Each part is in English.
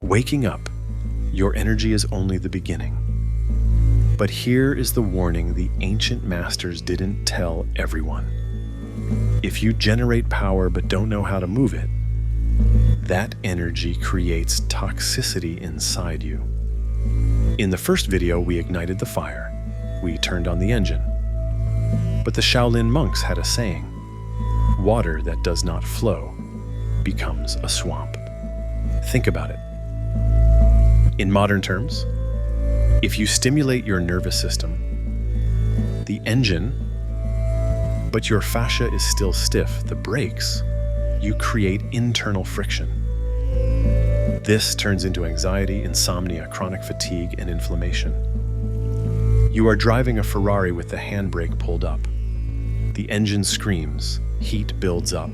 Waking up, your energy is only the beginning. But here is the warning the ancient masters didn't tell everyone. If you generate power but don't know how to move it, that energy creates toxicity inside you. In the first video, we ignited the fire. We turned on the engine. But the Shaolin monks had a saying, water that does not flow becomes a swamp. Think about it. In modern terms, if you stimulate your nervous system, the engine, but your fascia is still stiff, the brakes, you create internal friction. This turns into anxiety, insomnia, chronic fatigue, and inflammation. You are driving a Ferrari with the handbrake pulled up. The engine screams, heat builds up,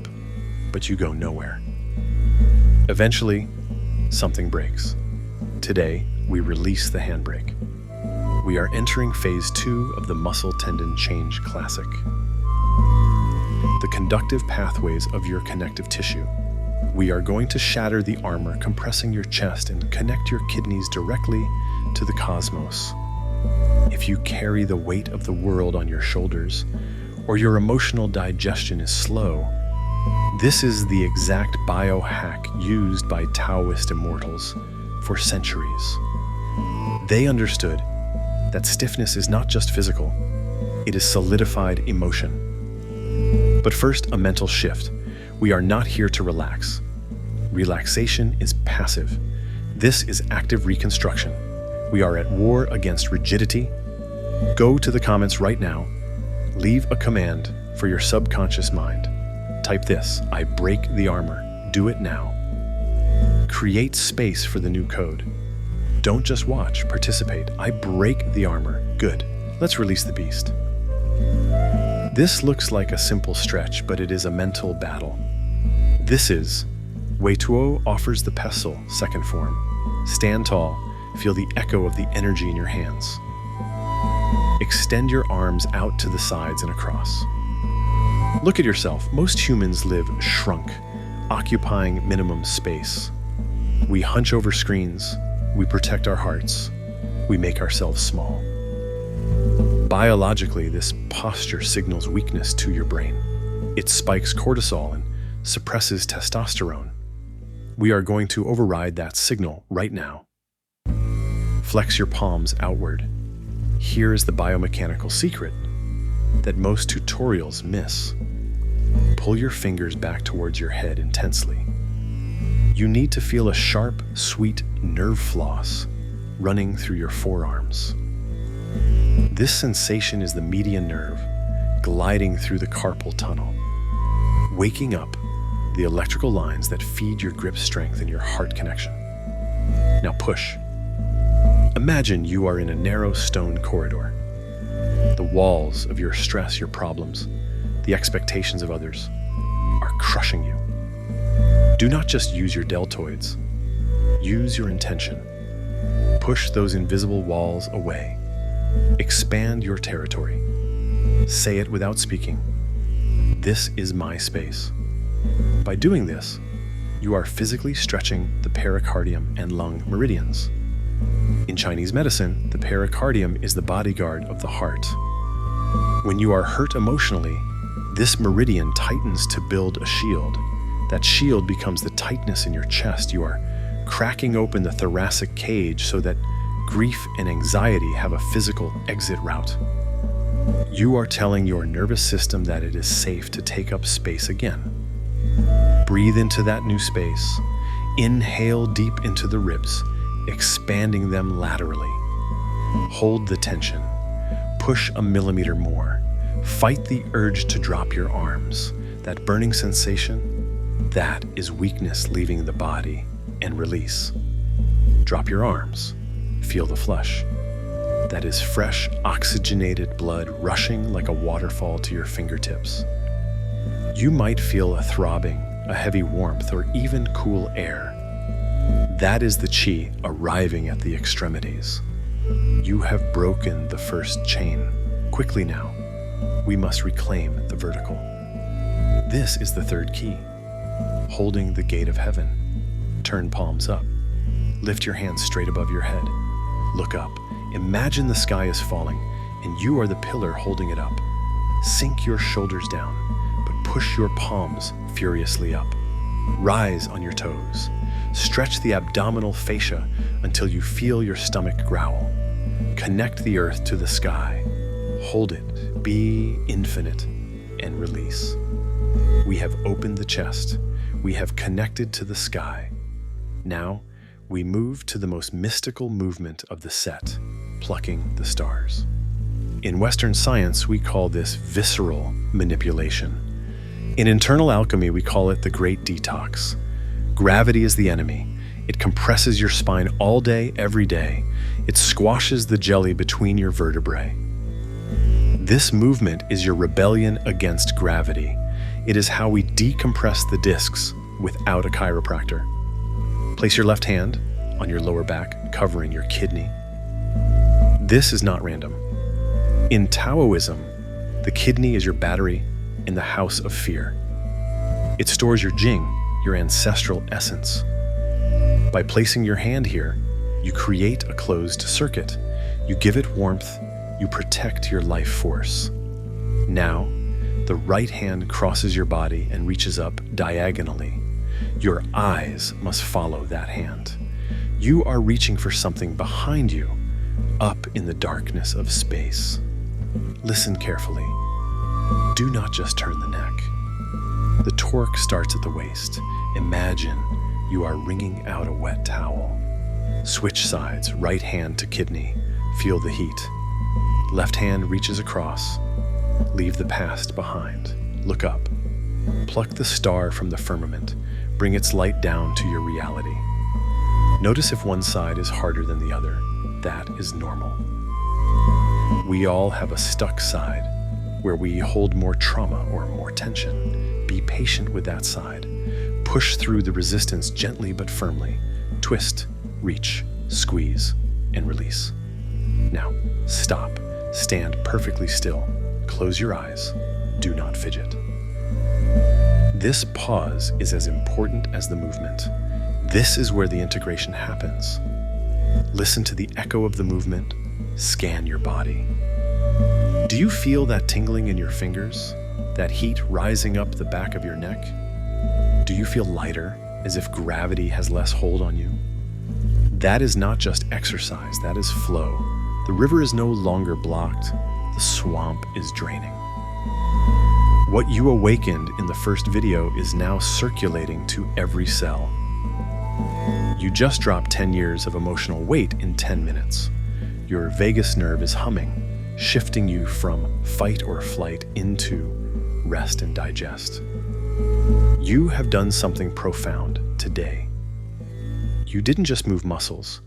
but you go nowhere. Eventually, something breaks. Today, we release the handbrake. We are entering phase 2 of the Muscle Tendon Change Classic. The conductive pathways of your connective tissue. We are going to shatter the armor compressing your chest and connect your kidneys directly to the cosmos. If you carry the weight of the world on your shoulders, or your emotional digestion is slow, this is the exact biohack used by Taoist immortals for centuries. They understood that stiffness is not just physical, it is solidified emotion. But first, a mental shift. We are not here to relax. Relaxation is passive. This is active reconstruction. We are at war against rigidity. Go to the comments right now. Leave a command for your subconscious mind. Type this: I break the armor. Do it now. Create space for the new code. Don't just watch, participate. I break the armor. Good. Let's release the beast. This looks like a simple stretch, but it is a mental battle. This is Wei Tuo offers the Pestle, second form. Stand tall. Feel the echo of the energy in your hands. Extend your arms out to the sides and across. Look at yourself. Most humans live shrunk, occupying minimum space. We hunch over screens, we protect our hearts, we make ourselves small. Biologically, this posture signals weakness to your brain. It spikes cortisol and suppresses testosterone. We are going to override that signal right now. Flex your palms outward. Here is the biomechanical secret that most tutorials miss. Pull your fingers back towards your head intensely. You need to feel a sharp, sweet nerve floss running through your forearms. This sensation is the median nerve gliding through the carpal tunnel, waking up the electrical lines that feed your grip strength and your heart connection. Now push. Imagine you are in a narrow stone corridor. The walls of your stress, your problems, the expectations of others are crushing you. Do not just use your deltoids. Use your intention. Push those invisible walls away. Expand your territory. Say it without speaking. This is my space. By doing this, you are physically stretching the pericardium and lung meridians. In Chinese medicine, the pericardium is the bodyguard of the heart. When you are hurt emotionally, this meridian tightens to build a shield. That shield becomes the tightness in your chest. You are cracking open the thoracic cage so that grief and anxiety have a physical exit route. You are telling your nervous system that it is safe to take up space again. Breathe into that new space. Inhale deep into the ribs, expanding them laterally. Hold the tension. Push a millimeter more. Fight the urge to drop your arms. That burning sensation, that is weakness leaving the body, and release. Drop your arms. Feel the flush. That is fresh, oxygenated blood rushing like a waterfall to your fingertips. You might feel a throbbing, a heavy warmth, or even cool air. That is the qi arriving at the extremities. You have broken the first chain. Quickly now, we must reclaim the vertical. This is the third key. Holding the gate of heaven. Turn palms up. Lift your hands straight above your head. Look up. Imagine the sky is falling, and you are the pillar holding it up. Sink your shoulders down, but push your palms furiously up. Rise on your toes. Stretch the abdominal fascia until you feel your stomach growl. Connect the earth to the sky. Hold it. Be infinite and release. We have opened the chest. We have connected to the sky. Now, we move to the most mystical movement of the set, plucking the stars. In Western science, we call this visceral manipulation. In internal alchemy, we call it the Great Detox. Gravity is the enemy. It compresses your spine all day, every day. It squashes the jelly between your vertebrae. This movement is your rebellion against gravity. It is how we decompress the discs without a chiropractor. Place your left hand on your lower back, covering your kidney. This is not random. In Taoism, the kidney is your battery in the house of fear. It stores your Jing, your ancestral essence. By placing your hand here, you create a closed circuit. You give it warmth. You protect your life force. Now, the right hand crosses your body and reaches up diagonally. Your eyes must follow that hand. You are reaching for something behind you, up in the darkness of space. Listen carefully. Do not just turn the neck. The torque starts at the waist. Imagine you are wringing out a wet towel. Switch sides, right hand to kidney. Feel the heat. Left hand reaches across. Leave the past behind. Look up. Pluck the star from the firmament. Bring its light down to your reality. Notice if one side is harder than the other. That is normal. We all have a stuck side where we hold more trauma or more tension. Be patient with that side. Push through the resistance gently but firmly. Twist, reach, squeeze, and release. Now, stop. Stand perfectly still. Close your eyes. Do not fidget. This pause is as important as the movement. This is where the integration happens. Listen to the echo of the movement. Scan your body. Do you feel that tingling in your fingers? That heat rising up the back of your neck? Do you feel lighter, as if gravity has less hold on you? That is not just exercise, that is flow. The river is no longer blocked. The swamp is draining. What you awakened in the first video is now circulating to every cell. You just dropped 10 years of emotional weight in 10 minutes. Your vagus nerve is humming, shifting you from fight or flight into rest and digest. You have done something profound today. You didn't just move muscles.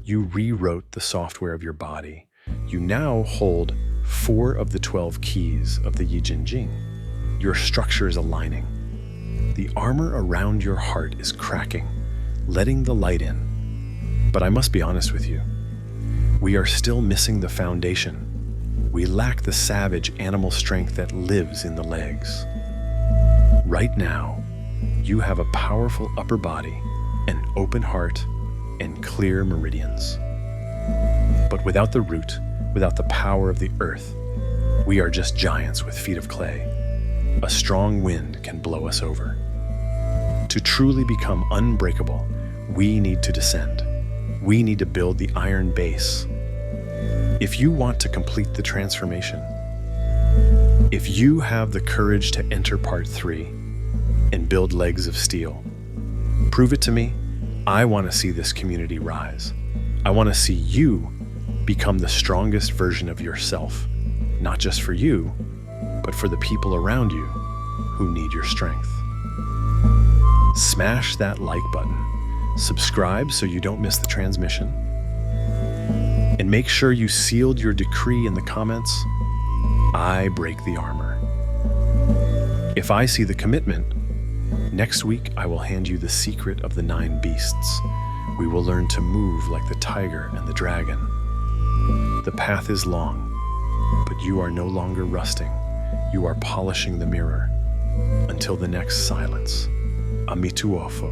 You rewrote the software of your body. You now hold 4 of the 12 keys of the Yi Jin Jing. Your structure is aligning. The armor around your heart is cracking, letting the light in. But I must be honest with you. We are still missing the foundation. We lack the savage animal strength that lives in the legs. Right now, you have a powerful upper body, an open heart, and clear meridians. But without the root, without the power of the earth, we are just giants with feet of clay. A strong wind can blow us over. To truly become unbreakable, we need to descend. We need to build the iron base. If you want to complete the transformation, if you have the courage to enter part 3 and build legs of steel, prove it to me. I want to see this community rise. I want to see you become the strongest version of yourself, not just for you, but for the people around you who need your strength. Smash that like button, subscribe so you don't miss the transmission, and make sure you sealed your decree in the comments. I break the armor. If I see the commitment, next week I will hand you the secret of the 9 beasts. We will learn to move like the tiger and the dragon. The path is long, but you are no longer rusting. You are polishing the mirror. Until the next silence. Amituofo.